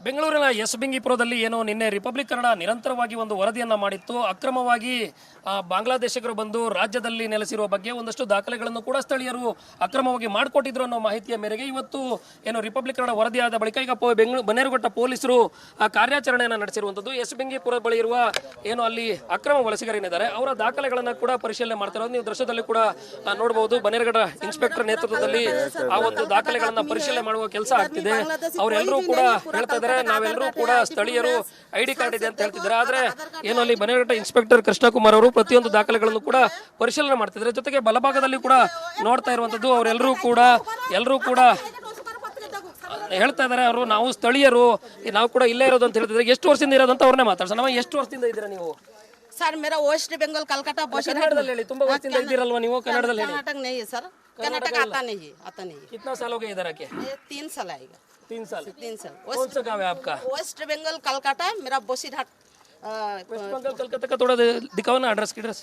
ಬೆಂಗಳೂರಿನ ಯಶಬಿಂಗಿಪುರದಲ್ಲಿ ಏನೋ ನಿನ್ನೆ ರಿಪಬ್ಲಿಕ್ ಕನ್ನಡ ನಿರಂತರವಾಗಿ ಒಂದು ವರದಿಯನ್ನ ಮಾಡಿತ್ತು. ಅಕ್ರಮವಾಗಿ ಬಾಂಗ್ಲಾದೇಶಿಗರು ಬಂದು ರಾಜ್ಯದಲ್ಲಿ ನೆಲೆಸಿರುವ ಬಗ್ಗೆ ಒಂದಷ್ಟು ದಾಖಲೆಗಳನ್ನು ಕೂಡ ಸ್ಥಳೀಯರು ಅಕ್ರಮವಾಗಿ ಮಾಡಿಕೊಟ್ಟಿದ್ರು ಅನ್ನೋ ಮಾಹಿತಿಯ ಮೇರೆಗೆ ಇವತ್ತು ಏನು ರಿಪಬ್ಲಿಕ್ ಕನ್ನಡ ವರದಿಯಾದ ಬಳಿಕ ಈಗ ಬನ್ನೇರುಘಟ್ಟ ಪೊಲೀಸರು ಕಾರ್ಯಾಚರಣೆಯನ್ನು ನಡೆಸಿರುವಂಥದ್ದು. ಯಶಬಿಂಗಿಪುರ ಬಳಿ ಇರುವ ಏನು ಅಲ್ಲಿ ಅಕ್ರಮ ವಲಸಿಗರೇನಿದ್ದಾರೆ ಅವರ ದಾಖಲೆಗಳನ್ನು ಕೂಡ ಪರಿಶೀಲನೆ ಮಾಡ್ತಿರೋದು ನೀವು ದೃಶ್ಯದಲ್ಲಿ ಕೂಡ ನೋಡಬಹುದು. ಬನ್ನೇರುಘಟ್ಟ ಇನ್ಸ್ಪೆಕ್ಟರ್ ನೇತೃತ್ವದಲ್ಲಿ ಆ ಒಂದು ದಾಖಲೆಗಳನ್ನ ಪರಿಶೀಲನೆ ಮಾಡುವ ಕೆಲಸ ಆಗ್ತಿದೆ. ಅವರೆಲ್ಲರೂ ಕೂಡ ಹೇಳ್ತಾ ಇದ್ದಾರೆ ನಾವೆಲ್ಲರೂ ಕೂಡ ಸ್ಥಳೀಯರು ಐಡಿ ಕಾರ್ಡ್ ಇದೆ ಅಂತ ಹೇಳ್ತಿದ್ದಾರೆ. ಆದ್ರೆ ಏನು ಅಲ್ಲಿ ಬನ್ನೇರುಘಟ್ಟ ಇನ್ಸ್ಪೆಕ್ಟರ್ ಕೃಷ್ಣಕುಮಾರ್ ಅವರು ಪ್ರತಿಯೊಂದು ದಾಖಲೆಗಳನ್ನು ಕೂಡ ಪರಿಶೀಲನೆ ಮಾಡ್ತಿದ್ದಾರೆ. ಜೊತೆಗೆ ಬಲಭಾಗದಲ್ಲಿ ಕೂಡ ನೋಡ್ತಾ ಇರುವಂತದ್ದು ಅವರೆಲ್ಲರೂ ಕೂಡ ಹೇಳ್ತಾ ಇದ್ದಾರೆ ಅವರು ನಾವು ಸ್ಥಳೀಯರು ನಾವು ಕೂಡ ಇಲ್ಲೇ ಇರೋದು ಅಂತ ಹೇಳ್ತಿದ್ದಾರೆ. ಎಷ್ಟು ವರ್ಷದಿಂದ ಇರೋದು ಅಂತ ಅವ್ರನ್ನೇ ಮಾತಾಡ್ಸೋಣ. ನಾವು ಎಷ್ಟು ವರ್ಷದಿಂದ ಇದ್ದೀರಾ ನೀವು? सर मेरा वेस्ट बंगाल कलकत्ता ಕನ್ನಡದಲ್ಲಿ ಹೇಳಿ. ತುಂಬಾ ವರ್ಷದಿಂದ ಇದ್ದೀರಲ್ವಾ ನೀವು? ಕನ್ನಡದಲ್ಲಿ ಹೇಳಿ. कर्नाटक नहीं है सर, कर्नाटक आता नहीं है। कितना साल हो गए इधर आके? 3 साल आएगा। 3 साल। कौन सा गाँव है आपका? वेस्ट बंगाल कलकत्ता, मेरा बसीरहाट। वेस्ट बंगाल कलकत्ता का थोड़ा दिखाओ ना एड्रेस की एड्रेस।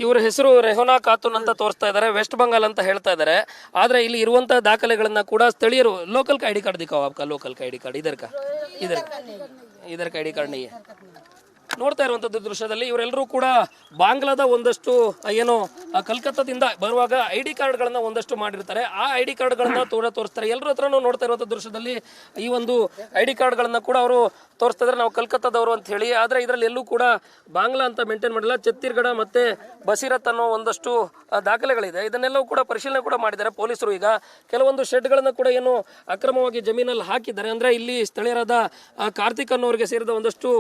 ಇವರ ಹೆಸರು ರೆಹೋನಾ ಖಾತೂನ್ ಅಂತ ತೋರಿಸ್ತಾ ಇದ್ದಾರೆ. ವೆಸ್ಟ್ ಬಂಗಾಲ್ ಅಂತ ಹೇಳ್ತಾ ಇದ್ದಾರೆ. ಆದ್ರೆ ಇಲ್ಲಿ ಇರುವಂತಹ ದಾಖಲೆಗಳನ್ನ ಕೂಡ ಸ್ಥಳೀಯರು ಲೋಕಲ್ ಐಡಿ ಕಾರ್ಡ್ ದಿखाओ आपका लोकल का ಐಡಿ ಕಾರ್ಡ್ इधर का ಐಡಿ ಕಾರ್ಡ್ नहीं है। ನೋಡ್ತಾ ಇರುವಂತದ್ದು ದೃಶ್ಯದಲ್ಲಿ ಇವರೆಲ್ಲರೂ ಕೂಡ ಬಾಂಗ್ಲಾದ ಒಂದಷ್ಟು ಏನು ಕಲ್ಕತ್ತಾದಿಂದ ಬರುವಾಗ ಐಡಿ ಕಾರ್ಡ್ಗಳನ್ನ ಒಂದಷ್ಟು ಮಾಡಿರ್ತಾರೆ. ಆ ಐಡಿ ಕಾರ್ಡ್ಗಳನ್ನ ತೋರಿಸ್ತಾರೆ. ಎಲ್ಲರ ಹತ್ರನೂ ನೋಡ್ತಾ ಇರುವಂತ ದೃಶ್ಯದಲ್ಲಿ ಈ ಒಂದು ಐಡಿ ಕಾರ್ಡ್ಗಳನ್ನ ಕೂಡ ಅವರು ತೋರಿಸ್ತಾ ಇದ್ದಾರೆ ನಾವು ಕಲ್ಕತ್ತಾದವರು ಅಂತ ಹೇಳಿ. ಆದ್ರೆ ಇದರಲ್ಲಿ ಎಲ್ಲೂ ಕೂಡ ಬಾಂಗ್ಲಾ ಅಂತ ಮೇಂಟೈನ್ ಮಾಡಿಲ್ಲ. ಛತ್ತೀಸ್ಗಢ ಮತ್ತೆ ಬಸೀರತ್ ಅನ್ನೋ ಒಂದಷ್ಟು ದಾಖಲೆಗಳಿದೆ. ಇದನ್ನೆಲ್ಲವೂ ಕೂಡ ಪರಿಶೀಲನೆ ಕೂಡ ಮಾಡಿದ್ದಾರೆ ಪೊಲೀಸರು. ಈಗ ಕೆಲವೊಂದು ಶೆಡ್ಗಳನ್ನ ಕೂಡ ಏನು ಅಕ್ರಮವಾಗಿ ಜಮೀನಲ್ಲಿ ಹಾಕಿದ್ದಾರೆ. ಅಂದ್ರೆ ಇಲ್ಲಿ ಸ್ಥಳೀಯರಾದ ಕಾರ್ತಿಕ್ ಅನ್ನೋರಿಗೆ ಸೇರಿದ ಒಂದಷ್ಟು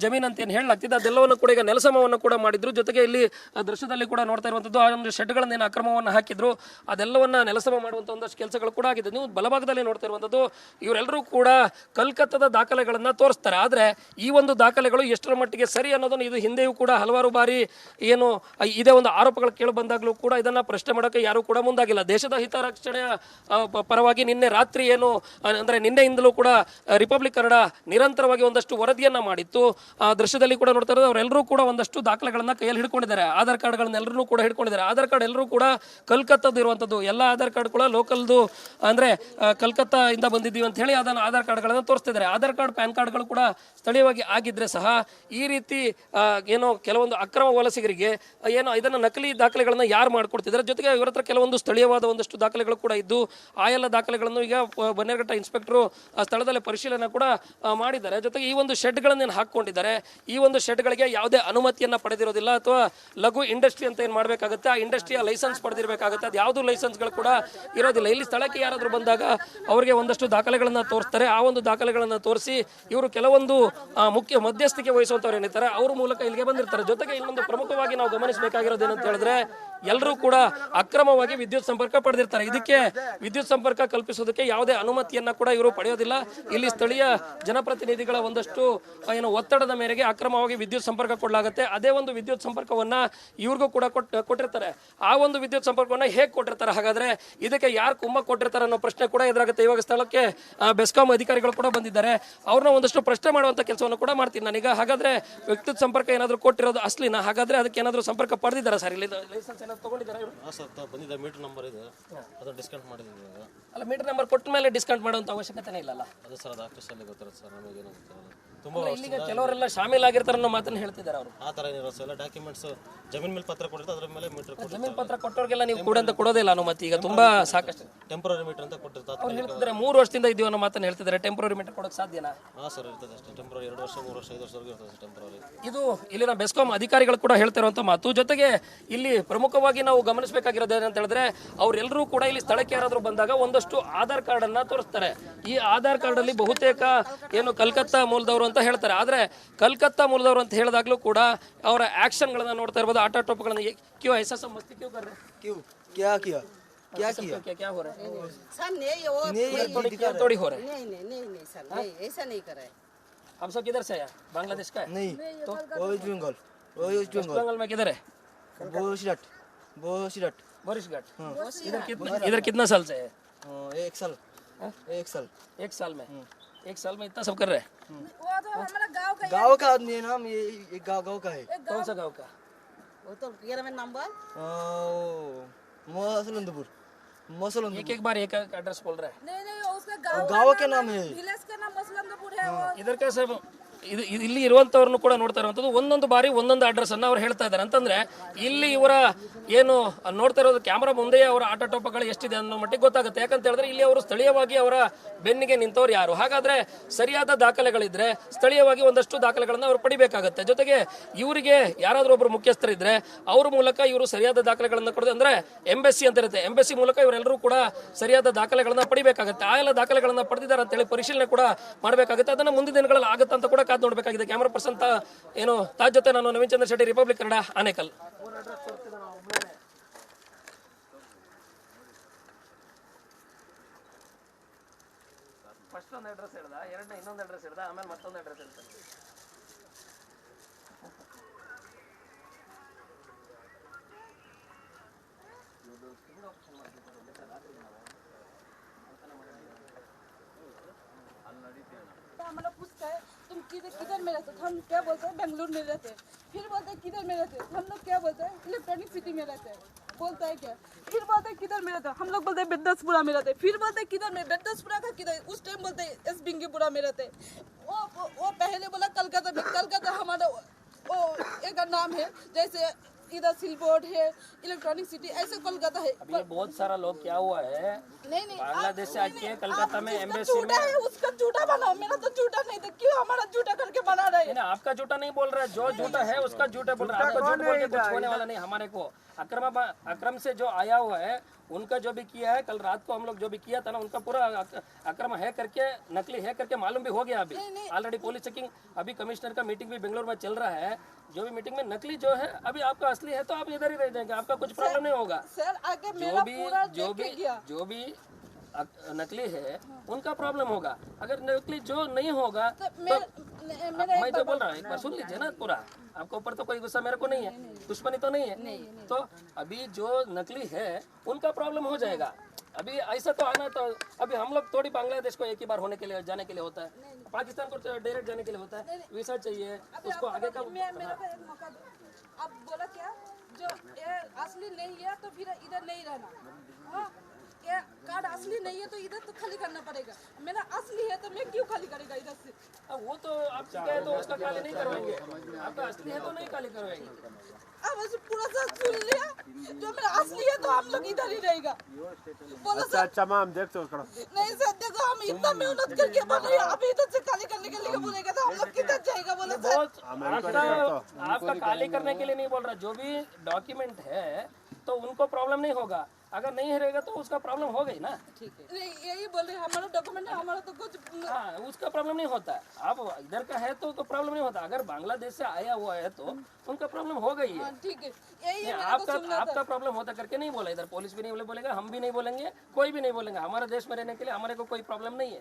ಜಮೀನ್ ಅಂತ ಏನು ಹೇಳಲಾಗ್ತಿದೆ ಅದೆಲ್ಲವನ್ನು ಕೂಡ ಈಗ ನೆಲಸಮವನ್ನು ಕೂಡ ಮಾಡಿದ್ರು. ಜೊತೆಗೆ ಇಲ್ಲಿ ದೃಶ್ಯದಲ್ಲಿ ಕೂಡ ನೋಡ್ತಾ ಇರುವಂತದ್ದು ಆ ಒಂದು ಶೆಡ್ಗಳನ್ನ ಏನು ಅಕ್ರಮವನ್ನು ಹಾಕಿದ್ರು ಅದೆಲ್ಲವನ್ನ ನೆಲಸಮ ಮಾಡುವಂತ ಒಂದಷ್ಟು ಕೆಲಸಗಳು ಕೂಡ ಆಗಿದೆ. ನೀವು ಬಲಭಾಗದಲ್ಲಿ ನೋಡ್ತಾ ಇರುವಂತದ್ದು ಇವರೆಲ್ಲರೂ ಕೂಡ ಕಲ್ಕತ್ತಾದ ದಾಖಲೆಗಳನ್ನ ತೋರಿಸ್ತಾರೆ. ಆದ್ರೆ ಈ ಒಂದು ದಾಖಲೆಗಳು ಎಷ್ಟರ ಮಟ್ಟಿಗೆ ಸರಿ ಅನ್ನೋದನ್ನು ಇದು ಹಿಂದೆಯೂ ಕೂಡ ಹಲವಾರು ಬಾರಿ ಏನು ಇದೇ ಒಂದು ಆರೋಪಗಳು ಕೇಳಿ ಬಂದಾಗಲೂ ಕೂಡ ಇದನ್ನ ಪ್ರಶ್ನೆ ಮಾಡೋಕೆ ಯಾರು ಕೂಡ ಮುಂದಾಗಿಲ್ಲ. ದೇಶದ ಹಿತರಕ್ಷಣೆಯ ಪರವಾಗಿ ನಿನ್ನೆ ರಾತ್ರಿ ಏನು ಅಂದ್ರೆ ನಿನ್ನೆಯಿಂದಲೂ ಕೂಡ ರಿಪಬ್ಲಿಕ್ ಕನ್ನಡ ನಿರಂತರವಾಗಿ ಒಂದಷ್ಟು ವರದಿಯನ್ನ ಮಾಡಿತ್ತು. ಆ ದೃಶ್ಯದಲ್ಲಿ ಕೂಡ ನೋಡ್ತಾ ಇರೋದು ಅವರೆಲ್ಲರೂ ಕೂಡ ಒಂದಷ್ಟು ದಾಖಲೆಗಳನ್ನ ಕೈಯಲ್ಲಿ ಹಿಡ್ಕೊಂಡಿದ್ದಾರೆ. ಆಧಾರ್ ಕಾರ್ಡ್ಗಳನ್ನ ಎಲ್ಲರೂ ಕೂಡ ಹಿಡ್ಕೊಂಡಿದ್ದಾರೆ. ಆಧಾರ್ ಕಾರ್ಡ್ ಎಲ್ಲರೂ ಕೂಡ ಕಲ್ಕತ್ತಾದ ಇರುವಂತದ್ದು. ಎಲ್ಲ ಆಧಾರ್ ಕಾರ್ಡ್ ಕೂಡ ಲೋಕಲ್ದು ಅಂದ್ರೆ ಕಲ್ಕತ್ತಾ ಇಂದ ಬಂದಿದ್ದೀವಿ ಅಂತ ಹೇಳಿ ಅದನ್ನ ಆಧಾರ್ ಕಾರ್ಡ್ಗಳನ್ನ ತೋರಿಸ್ತಿದ್ದಾರೆ. ಆಧಾರ್ ಕಾರ್ಡ್ ಪ್ಯಾನ್ ಕಾರ್ಡ್ಗಳು ಕೂಡ ಸ್ಥಳೀಯವಾಗಿ ಆಗಿದ್ರೆ ಸಹ ಈ ರೀತಿ ಏನೋ ಕೆಲವೊಂದು ಅಕ್ರಮ ವಲಸಿಗರಿಗೆ ಏನೋ ಇದನ್ನ ನಕಲಿ ದಾಖಲೆಗಳನ್ನ ಯಾರು ಮಾಡ್ಕೊಡ್ತಿದ್ದಾರೆ. ಜೊತೆಗೆ ಇವರ ಹತ್ರ ಕೆಲವೊಂದು ಸ್ಥಳೀಯವಾದ ಒಂದಷ್ಟು ದಾಖಲೆಗಳು ಕೂಡ ಇದ್ದು ಆ ಎಲ್ಲ ದಾಖಲೆಗಳನ್ನು ಈಗ ಬನ್ನೇರುಘಟ್ಟ ಇನ್ಸ್ಪೆಕ್ಟರ್ ಸ್ಥಳದಲ್ಲಿ ಪರಿಶೀಲನೆ ಕೂಡ ಮಾಡಿದ್ದಾರೆ. ಜೊತೆಗೆ ಈ ಒಂದು ಶೆಡ್ಗಳನ್ನ ಹಾಕೊಂಡಿದ್ದಾರೆ. ಈ ಒಂದು ಶೆಡ್ಗಳಿಗೆ ಯಾವುದೇ ಅನುಮತಿಯನ್ನ ಪಡೆದಿರೋದಿಲ್ಲ ಅಥವಾ ಲಘು ಇಂಡಸ್ಟ್ರಿ ಅಂತ ಏನು ಮಾಡಬೇಕಾಗುತ್ತೆ ಆ ಇಂಡಸ್ಟ್ರಿಯ ಲೈಸೆನ್ಸ್ ಪಡೆದಿರಬೇಕಾಗುತ್ತೆ. ಅದು ಯಾವುದು ಲೈಸೆನ್ಸ್ಗಳು ಕೂಡ ಇರೋದಿಲ್ಲ. ಇಲ್ಲಿ ಸ್ಥಳಕ್ಕೆ ಯಾರಾದರೂ ಬಂದಾಗ ಅವರಿಗೆ ಒಂದಷ್ಟು ದಾಖಲೆಗಳನ್ನ ತೋರಿಸ್ತಾರೆ. ಆ ಒಂದು ದಾಖಲೆಗಳನ್ನ ತೋರಿಸಿ ಇವರು ಕೆಲವೊಂದು ಮುಖ್ಯ ಮಧ್ಯಸ್ಥಿಕೆ ವಹಿಸುವಂತವ್ರು ಏನಿರ್ತಾರೆ ಅವ್ರ ಮೂಲಕ ಇಲ್ಲಿಗೆ ಬಂದಿರ್ತಾರೆ. ಜೊತೆಗೆ ಇನ್ನೊಂದು ಪ್ರಮುಖವಾಗಿ ನಾವು ಗಮನಿಸಬೇಕಾಗಿರೋದು ಏನಂತ ಹೇಳಿದ್ರೆ ಎಲ್ಲರೂ ಕೂಡ ಅಕ್ರಮವಾಗಿ ವಿದ್ಯುತ್ ಸಂಪರ್ಕ ಪಡೆದಿರ್ತಾರೆ. ಇದಕ್ಕೆ ವಿದ್ಯುತ್ ಸಂಪರ್ಕ ಕಲ್ಪಿಸೋದಕ್ಕೆ ಯಾವುದೇ ಅನುಮತಿಯನ್ನ ಕೂಡ ಇವರು ಪಡೆಯೋದಿಲ್ಲ. ಇಲ್ಲಿ ಸ್ಥಳೀಯ ಜನಪ್ರತಿನಿಧಿಗಳ ಒಂದಷ್ಟು ಏನು ಒತ್ತಡದ ಮೇರೆಗೆ ಅಕ್ರಮವಾಗಿ ವಿದ್ಯುತ್ ಸಂಪರ್ಕ ಕೊಡಲಾಗುತ್ತೆ. ಅದೇ ಒಂದು ವಿದ್ಯುತ್ ಸಂಪರ್ಕವನ್ನ ಇವ್ರಿಗೂ ಕೂಡ ಕೊಟ್ಟಿರ್ತಾರೆ. ಆ ಒಂದು ವಿದ್ಯುತ್ ಸಂಪರ್ಕವನ್ನ ಹೇಗೆ ಕೊಟ್ಟಿರ್ತಾರೆ, ಹಾಗಾದ್ರೆ ಇದಕ್ಕೆ ಯಾರು ಕುಮ್ಮ ಕೊಟ್ಟಿರ್ತಾರೆ ಅನ್ನೋ ಪ್ರಶ್ನೆ ಕೂಡ ಎದುರಾಗುತ್ತೆ. ಇವಾಗ ಸ್ಥಳಕ್ಕೆ ಬೆಸ್ಕಾಂ ಅಧಿಕಾರಿಗಳು ಕೂಡ ಬಂದಿದ್ದಾರೆ. ಅವ್ರನ್ನ ಒಂದಷ್ಟು ಪ್ರಶ್ನೆ ಮಾಡುವಂತ ಕೆಲಸವನ್ನು ಕೂಡ ಮಾಡ್ತೀನಿ ನಾನೀಗ. ಹಾಗಾದ್ರೆ ವಿದ್ಯುತ್ ಸಂಪರ್ಕ ಏನಾದ್ರು ಕೊಟ್ಟಿರೋದು ಅಸ್ಲಿನ? ಹಾಗಾದ್ರೆ ಅದಕ್ಕೆ ಏನಾದ್ರು ಸಂಪರ್ಕ ಪಡೆದಿದ್ದಾರೆ ಸರ್? ಇಲ್ಲಿ ಲೈಸೆನ್ಸ್ ಏನಾದ್ರು ತಗೊಂಡಿದ್ದಾರೆ ಇವರು? ಬಂದಿದೆ, ಮೀಟರ್ ನಂಬರ್ ಇದೆ, ಅದು ಡಿಸ್ಕೌಂಟ್ ಮಾಡಿದ್ದೀವಿ. ಅಲ್ಲ, ಮೀಟರ್ ನಂಬರ್ ಕೊಟ್ಟ ಮೇಲೆ ಡಿಸ್ಕೌಂಟ್ ಮಾಡುವಂತ ಅವಶ್ಯಕತೆ ಇಲ್ಲ. ಅದು ಸರ್ ಅದು ಆಫೀಸಲ್ಲಿ ಗೊತ್ತಿರುತ್ತೆ ಸರ್ ನಮಗೆ. ಇಲ್ಲಿಗೆ ಕೆಲವರೆಲ್ಲ ಶಾಮೀಲಾಗಿರ್ತಾರೆ ಅನ್ನೋ ಮಾತನ್ನ ಹೇಳ್ತಿದ್ದಾರೆ ಅವರು. ಆ ಥರ ಏನಿರೋ ಎಲ್ಲ ಡಾಕ್ಯುಮೆಂಟ್ಸ್ ಜಮೀನ್ ಮೇಲೆ ಪತ್ರ ಕೊಟ್ಟಿರ್ತಾರೆ, ಅದ್ರ ಮೇಲೆ ಮೀಟರ್ ಜಮೀನ್ ಪತ್ರ ಕೊಟ್ಟವ್ರಿಗೆಲ್ಲ ನೀವು ಕೂಡ ಅಂತ ಕೊಡೋದಿಲ್ಲ ಅನುಮತಿ. ಈಗ ತುಂಬಾ ಸಾಕಷ್ಟು ಟೆಂಪರರಿ ಮೀಟರ್ ಅಂತ ಕೊಟ್ಟಿರ್ತಾರೆ. ಅವ್ರು ಹೇಳ್ತಿದ್ದಾರೆ 3 ವರ್ಷದಿಂದ ಇದೀವಿ ಅನ್ನೋ ಮಾತನ್ನ ಹೇಳ್ತಿದ್ದಾರೆ. ಟೆಂಪರರಿ ಮೀಟರ್ ಕೊಡೋಕೆ ಸಾಧ್ಯನಾ? ಹಾಂ ಸರ್, ಇರ್ತದೆ ಅಷ್ಟೇ. ಟೆಂಪರರಿ 2 ವರ್ಷ 3 ವರ್ಷ 5 ವರ್ಷವರೆಗೂ ಇರ್ತದೆ ಟೆಂಪರರಿ. ಇದು ಇಲ್ಲಿನ ಬೆಸ್ಕಾಂ ಅಧಿಕಾರಿಗಳು ಕೂಡ ಹೇಳ್ತಿರುವಂತ ಮಾತು. ಜೊತೆಗೆ ಇಲ್ಲಿ ಪ್ರಮುಖವಾಗಿ ನಾವು ಗಮನಿಸಬೇಕಾಗಿರೋದು ಏನಂತ ಹೇಳಿದ್ರೆ ಅವರೆಲ್ಲರೂ ಕೂಡ ಇಲ್ಲಿ ಸ್ಥಳಕ್ಕೆ ಯಾರಾದ್ರೂ ಬಂದಾಗ ಒಂದಷ್ಟು ಆಧಾರ್ ಕಾರ್ಡ್ ಅನ್ನ ತೋರಿಸ್ತಾರೆ. ಈ ಆಧಾರ್ ಕಾರ್ಡ್ ಅಲ್ಲಿ ಬಹುತೇಕ ಏನು ಕಲ್ಕತ್ತಾ ಮೂಲದವರು ಅಂತ ಹೇಳ್ತಾರೆ. ಆದ್ರೆ ಕಲ್ಕತ್ತಾ ಮೂಲದವರು ಅಂತ ಹೇಳಿದಾಗ್ಲೂ ಕೂಡ ಅವರ ಆಕ್ಷನ್ ಗಳನ್ನ ನೋಡ್ತಾ ಇರಬಹುದು. ಆಟೋ ಟೋಪ್ಗಳನ್ನ ಕ್ಯೂ ಐಸಾ ಸಮಸ್ತಿ ಕ್ಯೂ ಕರ್ ರहे क्यों क्या किया क्या किया क्या हो रहा है सर नहीं वो थोड़ी हो रहा है। नहीं सर, नहीं ऐसा नहीं कर रहे। आप सब किधर से आया? बांग्लादेश का है? नहीं तो वेस्ट बंगाल वेस्ट बंगाल में किधर है? बोसीरट बोरिसघाट। इधर कितना साल से है? 1 साल 1 साल 1 साल में 1 साल में इतना सब कर रहे हैं? वो तो हमारा गांव का आदमी है नाम, ये गांव का है। कौन सा गांव का? वो तो 11 नंबर मोहसलंदपुर मसलन एक एक बार एक एड्रेस बोल रहा है नहीं उसका गाँव के नाम है विलेज का नाम मसलंदपुर है वो ಇದರ ಸಾಹೇಬ್ ಇಲ್ಲಿ ಇರುವಂತವ್ರನ್ನು ಕೂಡ ನೋಡ್ತಾ ಇರುವಂತದ್ದು ಒಂದೊಂದು ಬಾರಿ ಒಂದೊಂದು ಅಡ್ರೆಸ್ ಅನ್ನ ಅವ್ರು ಹೇಳ್ತಾ ಇದ್ದಾರೆ ಅಂತಂದ್ರೆ ಇಲ್ಲಿ ಇವರ ಏನು ನೋಡ್ತಾ ಇರೋದು ಕ್ಯಾಮ್ರಾ ಮುಂದೆ ಅವರ ಆಟೋಟೋಪಗಳು ಎಷ್ಟಿದೆ ಅನ್ನೋ ಮಟ್ಟಿಗೆ ಗೊತ್ತಾಗುತ್ತೆ. ಯಾಕಂತ ಹೇಳಿದ್ರೆ ಇಲ್ಲಿ ಅವರು ಸ್ಥಳೀಯವಾಗಿ ಅವರ ಬೆನ್ನಿಗೆ ನಿಂತವ್ರು ಯಾರು, ಹಾಗಾದ್ರೆ ಸರಿಯಾದ ದಾಖಲೆಗಳಿದ್ರೆ ಸ್ಥಳೀಯವಾಗಿ ಒಂದಷ್ಟು ದಾಖಲೆಗಳನ್ನ ಅವರು ಪಡಿಬೇಕಾಗುತ್ತೆ. ಜೊತೆಗೆ ಇವರಿಗೆ ಯಾರಾದ್ರೂ ಒಬ್ರು ಮುಖ್ಯಸ್ಥರಿದ್ರೆ ಅವ್ರ ಮೂಲಕ ಇವರು ಸರಿಯಾದ ದಾಖಲೆಗಳನ್ನ ಕೊಡೋದು ಅಂದ್ರೆ ಎಂಬೆಸಿ ಅಂತ ಇರುತ್ತೆ, ಎಂಬೆಸಿ ಮೂಲಕ ಇವರೆಲ್ಲರೂ ಕೂಡ ಸರಿಯಾದ ದಾಖಲೆಗಳನ್ನ ಪಡಿಬೇಕಾಗುತ್ತೆ. ಆ ಎಲ್ಲ ದಾಖಲೆಗಳನ್ನ ಪಡೆದಿದ್ದಾರೆ ಅಂತ ಹೇಳಿ ಪರಿಶೀಲನೆ ಕೂಡ ಮಾಡಬೇಕಾಗುತ್ತೆ. ಅದನ್ನ ಮುಂದಿನ ದಿನಗಳಲ್ಲಿ ಆಗುತ್ತೆ ಅಂತ ಕೂಡ ಕಾದು ನೋಡಬೇಕಾಗಿದೆ. ಕ್ಯಾಮರಾ ಪರ್ಸನ್ ಏನು ತಾಜ್ ಜೊತೆ ನಾನು ನವೀನ್ ಚಂದ್ರ ಶೆಟ್ಟಿ, ರಿಪಬ್ಲಿಕ್ ಕನ್ನಡ, ಆನೇಕಲ್. ಫಸ್ಟ್ ಒಂದು ಅಡ್ರೆಸ್ ಹೇಳ್ದ, ಎರಡನೇ ಇನ್ನೊಂದು ಅಡ್ರೆಸ್ ಹೇಳ್ದ, ಆಮೇಲೆ ಮತ್ತೊಂದು ಅಡ್ರೆಸ್ ಹೇಳ್ತಾನೆ. हमारा पूछता है तुम किधर में रहते हो? हम क्या बोलते हैं बेंगलुरु में रहते हैं। फिर बोलते हैं किधर में रहते हो? हम लोग क्या बोलते हैं इलेक्ट्रॉनिक सिटी में रहते हैं। बोलता है क्या, फिर बोलते हैं किधर में रहते हो? हम लोग बोलते हैं बेदसपुरा में रहते हैं। फिर बोलते हैं किधर में, बेदसपुरा का किधर, उस टाइम बोलते हैं एस बिंगीपुरा में रहते हैं। वो पहले बोला कलकत्ता में, कलकत्ता हमारा वो एक नाम है, जैसे इधर सिलबोर्ड है, इलेक्ट्रॉनिक सिटी, ऐसे कोलकाता है। अभी ये बहुत सारा लोग क्या हुआ है, नहीं बांग्लादेश से आके कलकत्ता में एम्बेसी में, झूठा है, उसका झूठा बनाओ, मेरा तो झूठा नहीं था, क्यों हमारा झूठा करके बना रहे हैं? नहीं, आपका झूठा नहीं बोल रहा है, जो झूठा है उसका झूठा बोल रहा है। आपका झूठ बोल के कुछ होने वाला नहीं। हमारे को अक्रम से जो आया हुआ है उनका जो भी किया है, कल रात को हम लोग जो भी किया था ना, उनका पूरा अक्रम है करके, नकली है करके मालूम भी हो गया। अभी ऑलरेडी पुलिस चेकिंग, अभी कमिश्नर का मीटिंग भी बेंगलोर में चल रहा है। जो भी मीटिंग में नकली जो है, अभी आपका असली है तो आप इधर ही रह जाएंगे, आपका कुछ प्रॉब्लम नहीं होगा। सर आगे मेरा पूरा जो भी नकली है उनका प्रॉब्लम होगा। अगर नकली जो नहीं होगा तो मैं जो बोल रहा हूँ एक बार सुन लीजिए ना पूरा। आपके ऊपर तो कोई गुस्सा मेरे को नहीं है, दुश्मनी तो नहीं है। तो अभी जो नकली है उनका प्रॉब्लम हो जाएगा। अभी ऐसा तो आना तो अभी हम लोग थोड़ी बांग्लादेश को एक ही बार होने के लिए जाने के लिए होता है, पाकिस्तान को डायरेक्ट जाने के लिए होता है, वीसा चाहिए उसको आगे का। मेरा को एक मौका दो। अब बोला क्या, जो ये असली नहीं है तो फिर इधर नहीं रहना। हाँ, ये कार्ड असली नहीं है तो इधर तो खाली करना पड़ेगा। मेरा असली है तो मैं क्यों खाली करेगा इधर से? अब वो तो आप है तो उसका खाली नहीं करवाएंगे, आपका असली है तो नहीं खाली करवाएंगे। अब ऐसे पूरा सा सुन लिया, जो मेरा असली है तो हम लोग इधर ही रहेगा। बोलो सर, अच्छा मैम देख तो नहीं सर देखो, हम इतना मेहनत करके बन रहे हैं, अभी इधर से खाली करने के लिए बोलेगा तो हम लोग किधर जाएगा? बोलो सर, आपका खाली करने के लिए नहीं बोल रहा, जो भी डॉक्यूमेंट है तो उनको प्रॉब्लम नहीं होगा। अगर नहीं रहेगा तो उसका प्रॉब्लम हो गई ना। नहीं यही बोल रहे हैं, हमारा डॉक्यूमेंट है, हमारा तो कुछ हाँ, उसका प्रॉब्लम नहीं होता। आप इधर का है तो प्रॉब्लम नहीं होता। अगर बांग्लादेश से आया हुआ है तो उनका प्रॉब्लम हो गई है। ठीक है, यही है मेरे को सुनना था। आपका प्रॉब्लम होता करके नहीं बोला। इधर पुलिस भी नहीं बोलेगा, हम भी नहीं बोलेंगे, कोई भी नहीं बोलेंगे। हमारे देश में रहने के लिए हमारे को कोई प्रॉब्लम नहीं है।